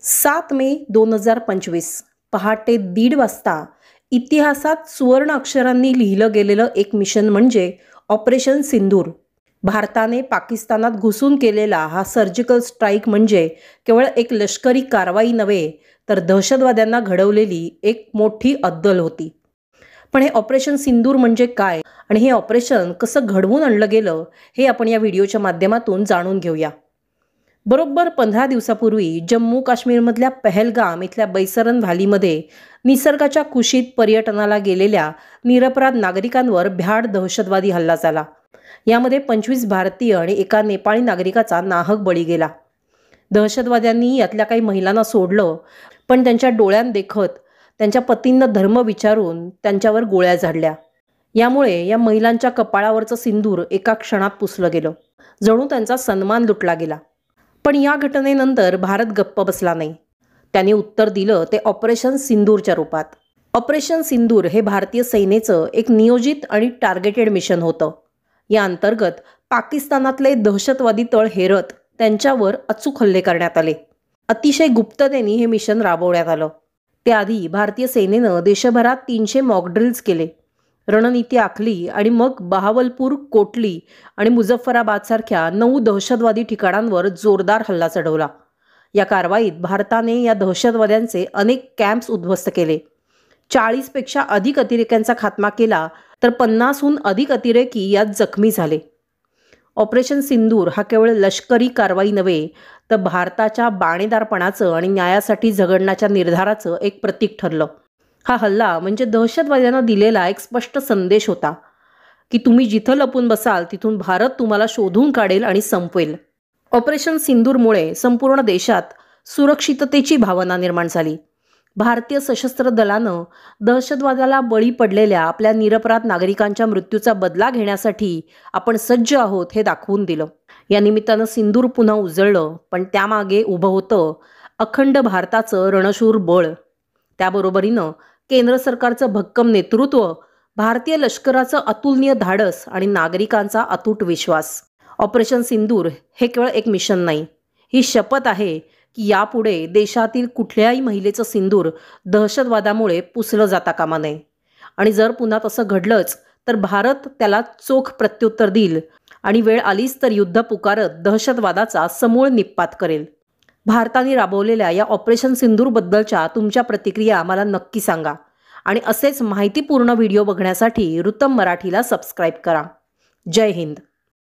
7 मे 2025 पहाटे 1:30 वाजता इतिहासात सुवर्ण अक्षरांनी लिहिलं गेलेलं एक मिशन म्हणजे ऑपरेशन सिंदूर। भारताने पाकिस्तानात घुसून केलेला हा सर्जिकल स्ट्राईक म्हणजे केवळ एक लष्करी कारवाई नव्हे तर दहशतवाद्यांना घडवलेली एक मोठी अद्दल होती। पण हे ऑपरेशन सिंदूर म्हणजे काय आणि हे ऑपरेशन कसं घडवून आणलं गेलं हे आपण या व्हिडिओच्या माध्यमातून जाणून घेऊया। बरोबर 15 दिवसापूर्वी जम्मू काश्मीरमधल्या पहलगाम इथल्या बैसरन व्हॅलीमध्ये निसर्गाच्या कुशीत पर्यटनाला गेलेल्या निरपराध नागरिकांवर भ्याड दहशतवादी हल्ला झाला। यामध्ये 25 भारतीय आणि एका नेपाळी नागरिकाचा नाहक बळी गेला। दहशतवाद्यांनी यातल्या काही महिलांना सोडलं, पण त्यांच्या डोळ्यांदेखत त्यांच्या पतींना धर्म विचारून त्यांच्यावर गोळ्या झाडल्या। यामुळे या महिलांच्या कपाळावरचं सिंदूर एका क्षणात पुसलं गेलं, जणू त्यांचा सन्मान लुटला गेला। पण या घटनेनंतर भारत गप्प बसला नाही। त्याने उत्तर दिलं ते ऑपरेशन सिंदूरच्या रूपात। ऑपरेशन सिंदूर हे भारतीय सेनेचं एक नियोजित आणि टार्गेटेड मिशन होतं। या अंतर्गत पाकिस्तानातले दहशतवादी तळ हेरत त्यांच्यावर अचूक हल्ले करण्यात आले। अतिशय गुप्ततेने हे मिशन राबवण्यात आलं। त्याआधी भारतीय सेनेनं देशभरात 300 मॉक ड्रिल्स केले, रणनीती आखली आणि मग बहावलपूर, कोटली आणि मुझफ्फराबाद सारख्या 9 दहशतवादी ठिकाणांवर जोरदार हल्ला चढवला। या कारवाईत भारताने या दहशतवाद्यांचे अनेक कॅम्प्स उद्ध्वस्त केले, 40 पेक्षा अधिक अतिरेक्यांचा खात्मा केला, तर 50हून अधिक अतिरेकी यात जखमी झाले। ऑपरेशन सिंदूर हा केवळ लष्करी कारवाई नव्हे तर भारताच्या बाणेदारपणाचं आणि न्यायासाठी झगडण्याच्या निर्धाराचं एक प्रतीक ठरलं। हा हल्ला म्हणजे दहशतवाद्यांना दिलेला एक स्पष्ट संदेश होता की तुम्ही जिथं लपून बसाल तिथून भारत तुम्हाला शोधून काढेल आणि संपवेल। ऑपरेशन सिंदूरमुळे संपूर्ण देशात सुरक्षिततेची भावना निर्माण झाली। भारतीय सशस्त्र दलानं दहशतवादाला बळी पडलेल्या आपल्या निरपराध नागरिकांच्या मृत्यूचा बदला घेण्यासाठी आपण सज्ज आहोत हे दाखवून दिलं। या निमित्तानं सिंदूर पुन्हा उजळलं, पण त्यामागे उभं होतं अखंड भारताचं रणशूर बळ। त्याबरोबरीनं केंद्र सरकारचं भक्कम नेतृत्व, भारतीय लष्कराचं अतुलनीय धाडस आणि नागरिकांचा अतूट विश्वास। ऑपरेशन सिंदूर हे केवळ एक मिशन नाही, ही शपथ आहे की यापुढे देशातील कुठल्याही महिलेचं सिंदूर दहशतवादामुळे पुसलं जाता कामा नये। आणि जर पुन्हा तसं घडलंच तर भारत त्याला चोख प्रत्युत्तर देईल आणि वेळ आलीच तर युद्ध पुकारत दहशतवादाचा समूळ निप्पात करेल। भारताने राबवलेल्या या ऑपरेशन सिंदूरबद्दलच्या तुमच्या प्रतिक्रिया आम्हाला नक्की सांगा आणि असेच माहितीपूर्ण व्हिडिओ बघण्यासाठी ऋतम मराठीला सबस्क्राईब करा। जय हिंद।